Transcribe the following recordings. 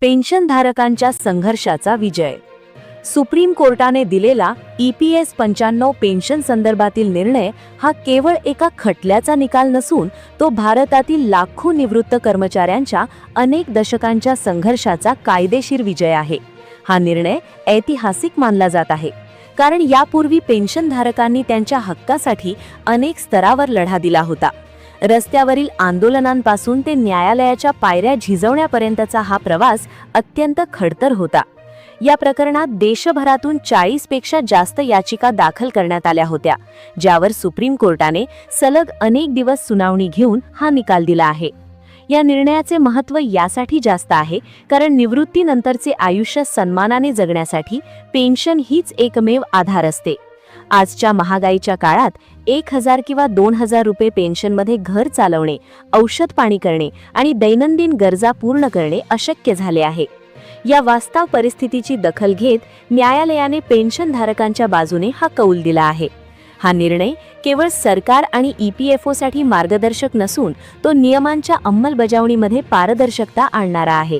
पेन्शनधारकांच्या संघर्षाचा विजय. सुप्रीम कोर्टाने दिलेला EPS 95 पेन्शन संदर्भातील निर्णय हा केवळ एका खटल्याचा निकाल नसून तो भारतातील लाखो निवृत्त कर्मचाऱ्यांच्या अनेक दशकांच्या संघर्षाचा कायदेशीर विजय आहे. हा निर्णय ऐतिहासिक मानला जात आहे कारण यापूर्वी पेन्शनधारकांनी त्यांच्या हक्कासाठी अनेक स्तरावर लढा दिला होता. रस्त्यावरील आंदोलनांपासून ते न्यायालयाच्या पायऱ्या झिजवण्यापर्यंतचा हा प्रवास अत्यंत खडतर होता. या प्रकरणात देशभरातून 40 पेक्षा जास्त याचिका दाखल करण्यात आल्या होत्या, ज्यावर सुप्रीम कोर्टाने सलग अनेक दिवस सुनावणी घेऊन हा निकाल दिला आहे. या निर्णयाचे महत्त्व यासाठी जास्त आहे कारण निवृत्तीनंतरचे आयुष्य सन्मानाने जगण्यासाठी पेन्शन हीच एकमेव आधार असते. आजच्या महागाईच्या काळात 1000 किंवा 2000 रुपये पेन्शनमध्ये घर चालवणे, औषध पाणी करणे आणि दैनंदिन गरजा पूर्ण करणे अशक्य झाले आहे. या वास्तव परिस्थितीची दखल घेत न्यायालयाने पेन्शनधारकांच्या बाजूने हा कौल दिला आहे. हा निर्णय केवळ सरकार आणि EPFOसाठी मार्गदर्शक नसून तो नियमांच्या अंमलबजावणीमध्ये पारदर्शकता आणणारा आहे.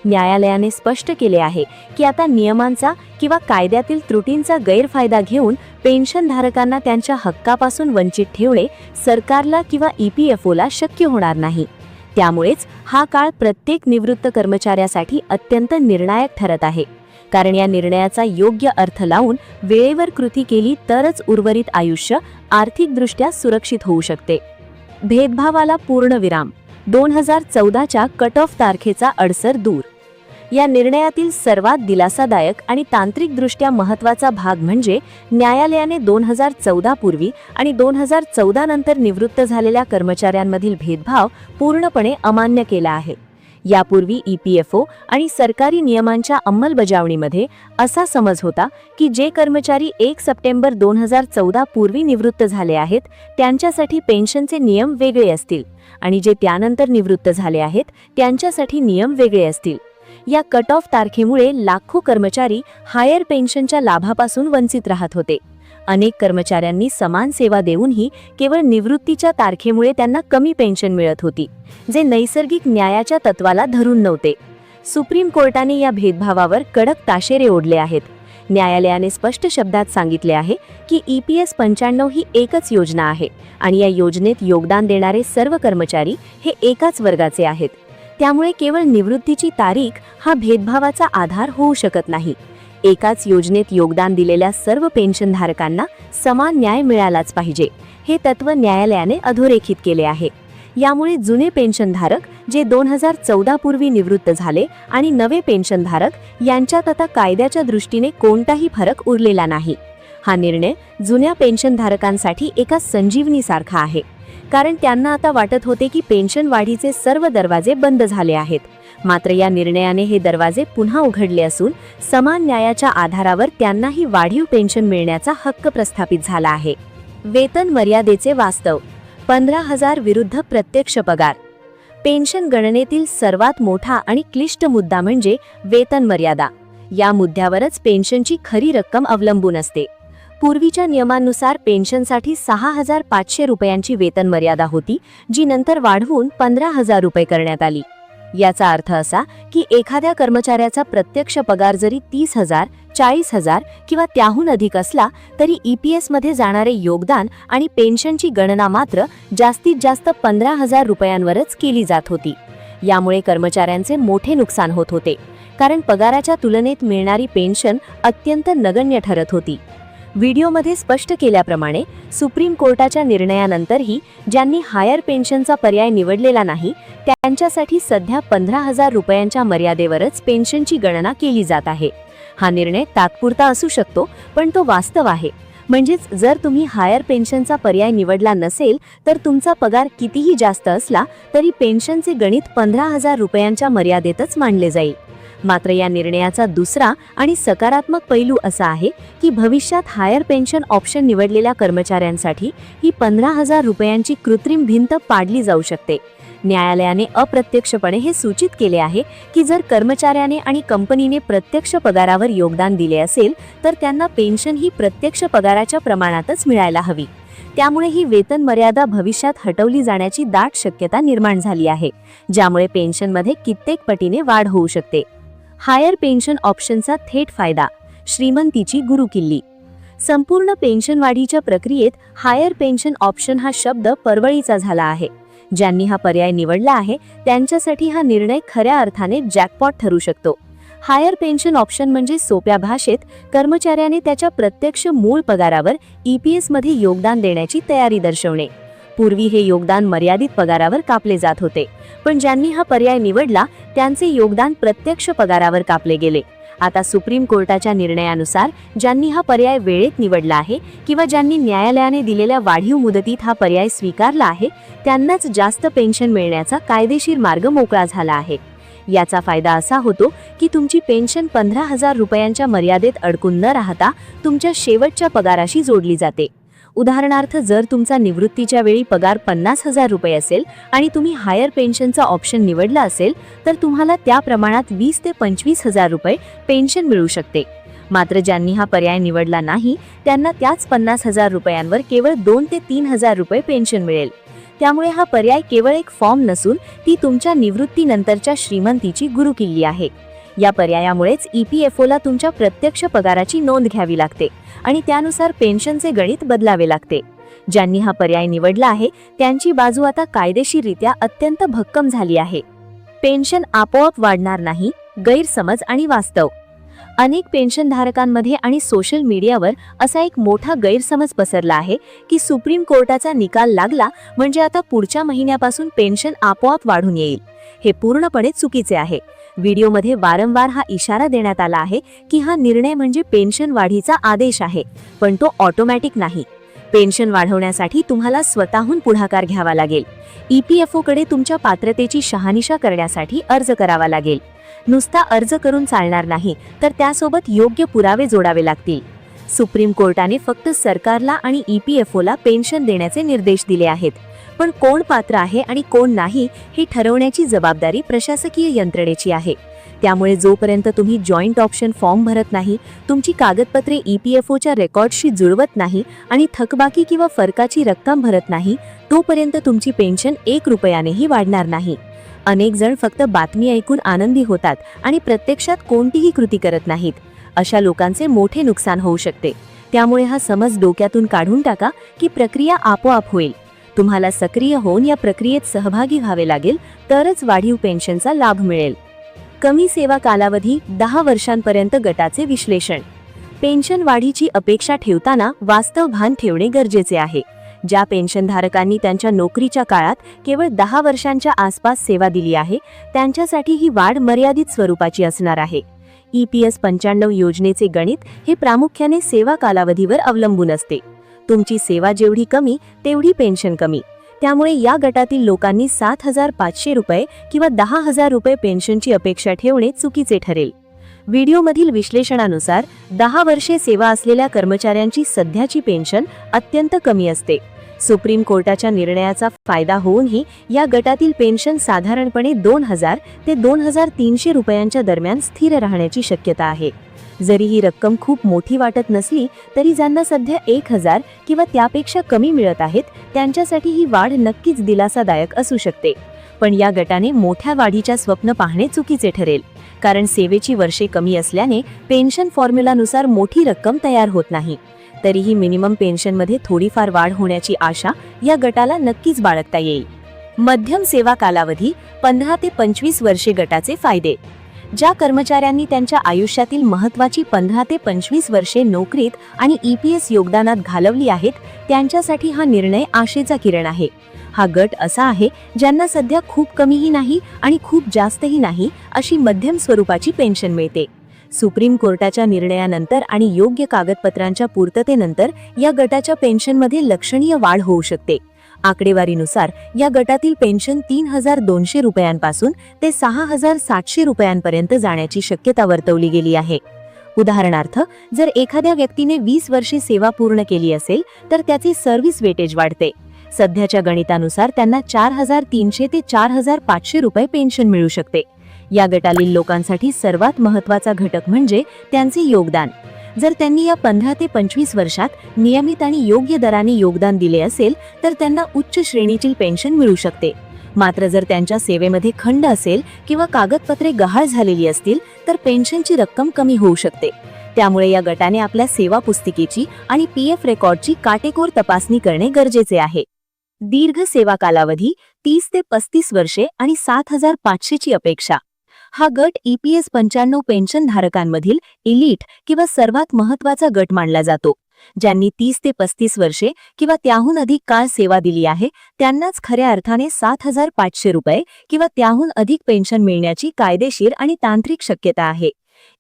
न्यायालयाने स्पष्ट केले आहे की आता नियमांचा किंवा कायद्यातील त्रुटींचा गैरफायदा घेऊन पेन्शनधारकांना त्यांच्या हक्कापासून वंचित ठेवणे सरकारला किंवा EPFOला शक्य होणार नाही. त्यामुळेच हा काळ प्रत्येक निवृत्त कर्मचाऱ्यासाठी अत्यंत निर्णायक ठरत आहे कारण या निर्णयाचा योग्य अर्थ लावून वेळेवर कृती केली तरच उर्वरित आयुष्य आर्थिकदृष्ट्या सुरक्षित होऊ शकते. भेदभावाला पूर्णविराम. 2014च्या कट ऑफ तारखेचा अडसर दूर. या निर्णयातील सर्वात दिलासादायक आणि तांत्रिकदृष्ट्या महत्त्वाचा भाग म्हणजे न्यायालयाने 2014 पूर्वी आणि 2014 नंतर निवृत्त झालेल्या कर्मचाऱ्यांमधील भेदभाव पूर्णपणे अमान्य केला आहे. यापूर्वी EPFO आणि सरकारी नियमांच्या अंमलबजावणीमध्ये असा समज होता की जे कर्मचारी 1 सप्टेंबर 2014 पूर्वी निवृत्त झाले आहेत त्यांच्यासाठी पेन्शनचे नियम वेगळे असतील आणि जे त्यानंतर निवृत्त झाले आहेत त्यांच्यासाठी नियम वेगळे असतील. या कट ऑफ तारखेमुळे लाखो कर्मचारी हायर पेन्शनच्या लाभापासून वंचित राहत होते. अनेक कर्मचाऱ्यांनी समान सेवा देऊनही केवळ निवृत्तीच्या तारखेमुळे त्यांना कमी पेन्शन मिळत होती, जे नैसर्गिक न्यायाच्या तत्वाला धरून नव्हते. सुप्रीम कोर्टाने या भेदभावावर कडक ताशेरे ओढले आहेत. न्यायालयाने स्पष्ट शब्दात सांगितले आहे की EPS 95 ही एकच योजना आहे आणि या योजनेत योगदान देणारे सर्व कर्मचारी हे एकाच वर्गाचे आहेत. त्यामुळे केवळ निवृत्तीची तारीख हा भेदभावाचा आधार होऊ शकत नाही. एकाच योजनेत योगदान दिलेल्या सर्व पेन्शनधारकांना समान न्याय मिळालाच पाहिजे, हे तत्व न्यायालयाने अधोरेखित केले आहे. यामुळे जुने पेन्शनधारक जे 2014 पूर्वी निवृत्त झाले आणि नवे पेन्शनधारक यांच्यात आता कायद्याच्या दृष्टीने कोणताही फरक उरलेला नाही. हा निर्णय जुन्या पेन्शनधारकांसाठी एका संजीवनीसारखा आहे कारण त्यांना आता वाटत होते की पेन्शन वाढीचे सर्व दरवाजे बंद झाले आहेत. मात्र या निर्णयाने हे दरवाजे पुन्हा उघडले असून समान न्यायाच्या आधारावर त्यांनाही वाढीव पेन्शन मिळण्याचा हक्क प्रस्थापित झाला आहे. वेतन मर्यादेचे वास्तव. 15,000 विरुद्ध प्रत्यक्ष पगार. पेन्शन गणनेतील सर्वात मोठा आणि क्लिष्ट मुद्दा म्हणजे वेतन मर्यादा. या मुद्द्यावरच पेन्शनची खरी रक्कम अवलंबून असते. पूर्वीच्या नियमांनुसार पेन्शनसाठी 6,500 रुपयांची वेतन मर्यादा होती, जी नंतर वाढवून 15,000 रुपये करण्यात आली. याचा अर्थ असा की एखाद्या कर्मचाऱ्याचा प्रत्यक्ष पगार जरी 30,000, 40,000 किंवा त्याहून अधिक असला तरी EPS मध्ये जाणारे योगदान आणि पेन्शनची गणना मात्र जास्तीत जास्त 15,000 रुपयांवरच केली जात होती. यामुळे कर्मचाऱ्यांचे मोठे नुकसान होत होते कारण पगाराच्या तुलनेत मिळणारी पेन्शन अत्यंत नगण्य ठरत होती. व्हिडिओमध्ये स्पष्ट केल्याप्रमाणे सुप्रीम कोर्टाच्या निर्णयानंतरही ज्यांनी हायर पेन्शनचा पर्याय निवडलेला नाही त्यांच्यासाठी सध्या 15,000 रुपयांच्या मर्यादेवरच पेन्शनची गणना केली जात आहे. हा निर्णय तात्पुरता असू शकतो पण तो वास्तव आहे. म्हणजेच जर तुम्ही हायर पेन्शनचा पर्याय निवडला नसेल तर तुमचा पगार कितीही जास्त असला तरी पेन्शनचे गणित 15,000 रुपयांच्या मर्यादेतच मांडले जाईल. मात्र या निर्णयाचा दुसरा आणि सकारात्मक पैलू असा आहे की भविष्यात हायर पेन्शन ऑप्शन निवडलेल्या कर्मचाऱ्यांसाठी ही 15,000 रुपयांची कृत्रिम भिंत पाडली जाऊ शकते. न्यायालयाने अप्रत्यक्षपणे हे सूचित केले आहे की जर कर्मचाऱ्याने आणि कंपनीने प्रत्यक्ष पगारावर योगदान दिले असेल तर त्यांना पेन्शन ही प्रत्यक्ष पगाराच्या प्रमाणातच मिळायला हवी. त्यामुळे ही वेतन मर्यादा भविष्यात हटवली जाण्याची दाट शक्यता निर्माण झाली आहे, ज्यामुळे पेन्शनमध्ये कित्येक पटीने वाढ होऊ शकते. हायर पेन्शन ऑप्शनचा थेट फायदा, श्रीमंतीची गुरुकिल्ली. संपूर्ण पेन्शन वाढीच्या प्रक्रियेत हायर पेन्शन ऑप्शन हा शब्द परवळीचा झाला आहे. ज्यांनी हा पर्याय निवडला आहे त्यांच्यासाठी हा निर्णय खऱ्या अर्थाने जॅकपॉट ठरू शकतो. हायर पेन्शन ऑप्शन म्हणजे सोप्या भाषेत कर्मचाऱ्याने त्याच्या प्रत्यक्ष मूळ पगारावर EPS मध्ये योगदान देण्याची तयारी दर्शवणे. पूर्वी हे योगदान मर्यादित पगारावर कापले जात होते, पण ज्यांनी हा पर्याय निवडला त्यांचे योगदान प्रत्यक्ष पगारावर कापले गेले. आता सुप्रीम कोर्टाच्या निर्णयानुसार ज्यांनी हा पर्याय वेळेत निवडला आहे किंवा ज्यांनी न्यायालयाने दिलेल्या वाढीव मुदतीत हा पर्याय स्वीकारला आहे त्यांनाच जास्त पेन्शन मिळण्याचा कायदेशीर मार्ग मोकळा झाला आहे. याचा फायदा असा होतो की तुमची पेन्शन 15,000 रुपयांच्या मर्यादेत अडकून न राहता तुमच्या शेवटच्या पगाराशी जोडली जाते. उदाहरणार्थ, जर तुमचा निवृत्तीच्या वेळी पगार 50,000 रुपये असेल आणि तुम्ही हायर पेन्शनचा ऑप्शन निवडला असेल तर तुम्हाला त्या प्रमाणात 20 ते 25,000 रुपये पेन्शन मिळू शकते. मात्र ज्यांनी हा पर्याय निवडला नाही त्यांना त्याच 50,000 रुपयांवर केवळ 2 ते 3,000 रुपये पेन्शन मिळेल. त्यामुळे हा पर्याय केवळ एक फॉर्म नसून ती तुमच्या निवृत्तीनंतरच्या श्रीमंतीची गुरुकिल्ली आहे. या पर्यायामुळेच EPFOला तुमच्या प्रत्यक्ष पगाराची नोंद घ्यावी लागते आणि त्यानुसार पेन्शनचे गणित बदलावे लागते. ज्यांनी हा पर्याय निवडला आहे त्यांची बाजू आता कायदेशीररित्या अत्यंत भक्कम झाली आहे. पेन्शन आपोआप वाढणार नाही, गैरसमज आणि वास्तव. अनेक पेन्शनधारकांमध्ये आणि सोशल मीडियावर असा एक मोठा गैरसमज पसरला आहे की सुप्रीम कोर्टाचा निकाल लागला म्हणजे आता पुढच्या महिन्यापासून पेन्शन आपोआप वाढून येईल. हे पूर्णपणे चुकीचे आहे. व्हिडिओमध्ये वारंवार हा इशारा देण्यात आला आहे की हा निर्णय म्हणजे पेन्शन वाढीचा आदेश आहे, पण तो ऑटोमॅटिक नाही. पेन्शन वाढवण्यासाठी तुम्हाला स्वतःहून पुढाकार घ्यावा लागेल. EPFOकडे तुमच्या पात्रतेची शहानिशा करण्यासाठी अर्ज करावा लागेल. नुसता अर्ज करून चालणार नाही, तर त्यासोबत योग्य पुरावे जोडावे लागतील. सुप्रीम कोर्टाने फक्त सरकारला आणि EPFOला पेन्शन देण्याचे निर्देश दिले आहेत, पण कोण पात्र आहे आणि कोण नाही हे ठरवण्याची जबाबदारी प्रशासकीय यंत्रणेची आहे. त्यामुळे जोपर्यंत तुम्ही जॉईंट ऑप्शन फॉर्म भरत नाही, तुमची कागदपत्रे EPFOच्या रेकॉर्डशी जुळवत नाही आणि थकबाकी किंवा फरकाची रक्कम भरत नाही, तोपर्यंत तुमची पेन्शन 1 रुपयानेही वाढणार नाही. अनेक जण फक्त बातमी ऐकून आनंदी होतात आणि प्रत्यक्षात कोणतीही कृती करत नाहीत. अशा लोकांचे मोठे नुकसान होऊ शकते. त्यामुळे हा समज डोक्यातून काढून टाका की प्रक्रिया आपोआप होईल. तुम्हाला सक्रिय होऊन या प्रक्रियेत सहभागी व्हावे लागेल, तरच वाढीव पेन्शनचा लाभ मिळेल. कमी सेवा कालावधी, 10 वर्षांपर्यंत गटाचे विश्लेषण. पेन्शन वाढीची अपेक्षा ठेवताना वास्तव भान ठेवणे गरजेचे आहे. ज्या पेन्शनधारकांनी त्यांच्या नोकरीच्या काळात केवळ 10 वर्षांच्या आसपास सेवा दिली आहे त्यांच्यासाठी ही वाढ मर्यादित स्वरूपाची असणार आहे. EPS 95 योजनेचे गणित हे प्रामुख्याने सेवा कालावधीवर अवलंबून असते. तुमची सेवा जेवढी कमी तेवढी पेन्शन कमी. त्यामुळे या गटातील लोकांनी 7,500 रुपये किंवा 10,000 रुपये पेन्शनची अपेक्षा ठेवणे चुकीचे ठरेल. व्हिडिओमधील विश्लेषणानुसार 10 वर्षे सेवा असलेल्या कर्मचाऱ्यांची सध्याची पेन्शन अत्यंत कमी असते. सुप्रीम कोर्टाच्या निर्णयाचा फायदा होऊनही या गटातील पेन्शन साधारणपणे 2,000 ते 2,300 रुपयांच्या दरम्यान स्थिर राहण्याची शक्यता आहे. जरी ही रक्कम खूप मोठी वाटत नसली तरी ज्यांना सध्या 1,000 किंवा त्यापेक्षा कमी मिळत आहेत त्यांच्यासाठी ही वाढ नक्कीच दिलासादायक असू शकते. पण या गटाने मोठ्या वाढीच्या स्वप्न पाहणे चुकीचे ठरेल, कारण सेवेची वर्षे कमी असल्याने पेन्शन फॉर्म्युलानुसार मोठी रक्कम तयार होत नाही. तरीही मिनिमम पेन्शनमध्ये थोडीफार वाढ होण्याची आशा या गटाला नक्कीच बाळगता येईल. मध्यम सेवा कालावधी, 15 ते 25 वर्षे गटाचे फायदे. ज्या कर्मचाऱ्यांनी त्यांच्या आयुष्यातील महत्त्वाची 15 ते 25 वर्षे नोकरीत आणि EPS योगदानात घालवली आहेत त्यांच्यासाठी हा निर्णय आशेचा किरण आहे. हा गट असा आहे ज्यांना सध्या खूप कमीही नाही आणि खूप जास्तही नाही अशी मध्यम स्वरूपाची पेन्शन मिळते. सुप्रीम कोर्टाच्या निर्णयानंतर आणि योग्य कागदपत्रांच्या पूर्ततेनंतर या गटाच्या पेन्शनमध्ये लक्षणीय वाढ होऊ शकते. आकडेवारीनुसार या गटातील पेन्शन 3,200 रुपयांपासून ते 6,700 रुपयांपर्यंत जाण्याची शक्यता वर्तवली गेली आहे. उदाहरणार्थ, जर एखाद्या व्यक्तीने 20 वर्षे सेवा पूर्ण केली असेल तर त्याचे सर्व्हिस वेटेज वाढते. सध्याच्या गणितानुसार त्यांना 4,300 ते 4,500 रुपये पेन्शन मिळू शकते. या गटातील लोकांसाठी सर्वात महत्त्वाचा घटक म्हणजे त्यांचे योगदान. जर त्यांनी या 15 ते 25 वर्षात नियमित आणि योग्य दराने योगदान दिले असेल तर त्यांना उच्च श्रेणीची पेन्शन मिळू शकते. मात्र जर त्यांच्या सेवेमध्ये खंड असेल किंवा कागदपत्रे गहाळ झालेली असतील तर पेन्शनची रक्कम कमी होऊ शकते. त्यामुळे या गटाने आपल्या सेवा पुस्तिकेची आणि पीएफ रेकॉर्डची काटेकोर तपासणी करणे गरजेचे आहे. दीर्घ सेवा कालावधी 30 ते 35 वर्षे आणि 7,500 ची अपेक्षा. हा गट EPS 95 पेन्शन धारकांमधील इलीट किंवा सर्वात महत्त्वाचा गट मानला जातो. ज्यांनी 30 ते 35 वर्षे किंवा त्याहून अधिक काळ सेवा दिली आहे त्यांनाच खऱ्या अर्थाने 7,500 रुपये किंवा त्याहून अधिक पेन्शन मिळण्याची कायदेशीर आणि तांत्रिक शक्यता आहे.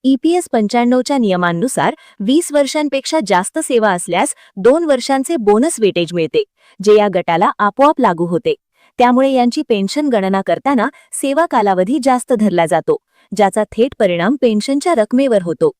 EPS 95 च्या नियमांनुसार 20 वर्षांपेक्षा जास्त सेवा असल्यास 2 वर्षांचे बोनस वेटेज मिळते, जे या गटाला आपोआप लागू होते. त्यामुळे यांची पेन्शन गणना करताना सेवा कालावधी जास्त धरला जातो, ज्याचा थेट परिणाम पेन्शनच्या रकमेवर होतो.